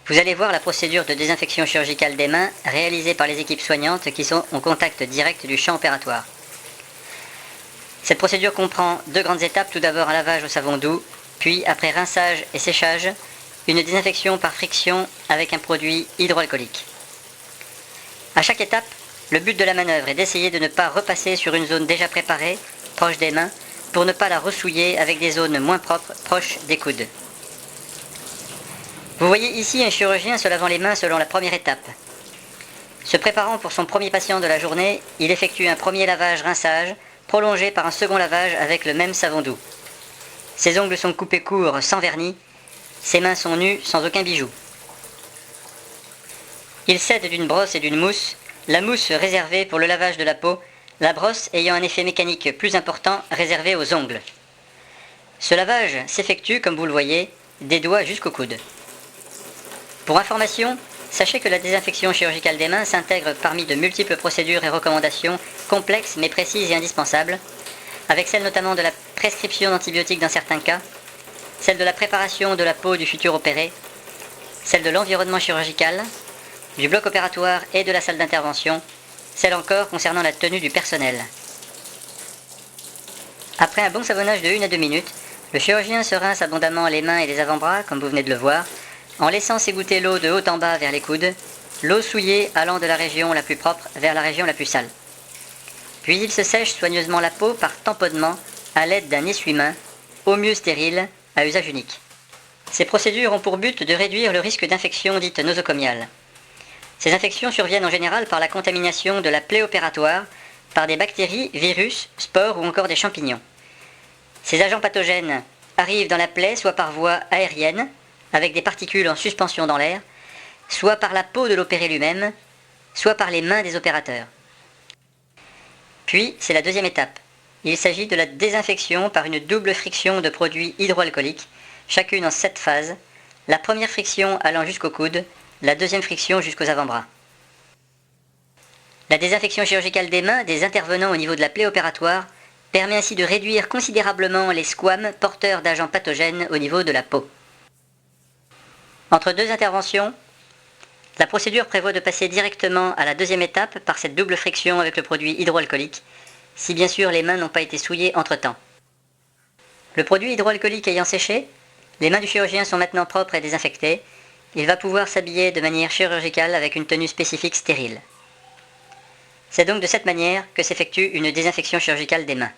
Vous allez voir la procédure de désinfection chirurgicale des mains réalisée par les équipes soignantes qui sont en contact direct du champ opératoire. Cette procédure comprend deux grandes étapes, tout d'abord un lavage au savon doux, puis après rinçage et séchage, une désinfection par friction avec un produit hydroalcoolique. À chaque étape, le but de la manœuvre est d'essayer de ne pas repasser sur une zone déjà préparée, proche des mains, pour ne pas la ressouiller avec des zones moins propres, proches des coudes. Vous voyez ici un chirurgien se lavant les mains selon la première étape. Se préparant pour son premier patient de la journée, il effectue un premier lavage-rinçage, prolongé par un second lavage avec le même savon doux. Ses ongles sont coupés courts, sans vernis. Ses mains sont nues, sans aucun bijou. Il s'aide d'une brosse et d'une mousse, la mousse réservée pour le lavage de la peau, la brosse ayant un effet mécanique plus important réservé aux ongles. Ce lavage s'effectue, comme vous le voyez, des doigts jusqu'au coude. Pour information, sachez que la désinfection chirurgicale des mains s'intègre parmi de multiples procédures et recommandations complexes mais précises et indispensables, avec celle notamment de la prescription d'antibiotiques dans certains cas, celle de la préparation de la peau du futur opéré, celle de l'environnement chirurgical, du bloc opératoire et de la salle d'intervention, celle encore concernant la tenue du personnel. Après un bon savonnage de 1 à 2 minutes, le chirurgien se rince abondamment les mains et les avant-bras, comme vous venez de le voir, en laissant s'égoutter l'eau de haut en bas vers les coudes, l'eau souillée allant de la région la plus propre vers la région la plus sale. Puis il se sèche soigneusement la peau par tamponnement à l'aide d'un essuie-main, au mieux stérile, à usage unique. Ces procédures ont pour but de réduire le risque d'infection dite nosocomiale. Ces infections surviennent en général par la contamination de la plaie opératoire, par des bactéries, virus, spores ou encore des champignons. Ces agents pathogènes arrivent dans la plaie soit par voie aérienne, avec des particules en suspension dans l'air, soit par la peau de l'opéré lui-même, soit par les mains des opérateurs. Puis, c'est la deuxième étape. Il s'agit de la désinfection par une double friction de produits hydroalcooliques, chacune en 7 phases, la première friction allant jusqu'au coude, la deuxième friction jusqu'aux avant-bras. La désinfection chirurgicale des mains des intervenants au niveau de la plaie opératoire permet ainsi de réduire considérablement les squames porteurs d'agents pathogènes au niveau de la peau. Entre deux interventions, la procédure prévoit de passer directement à la deuxième étape par cette double friction avec le produit hydroalcoolique, si bien sûr les mains n'ont pas été souillées entre-temps. Le produit hydroalcoolique ayant séché, les mains du chirurgien sont maintenant propres et désinfectées. Il va pouvoir s'habiller de manière chirurgicale avec une tenue spécifique stérile. C'est donc de cette manière que s'effectue une désinfection chirurgicale des mains.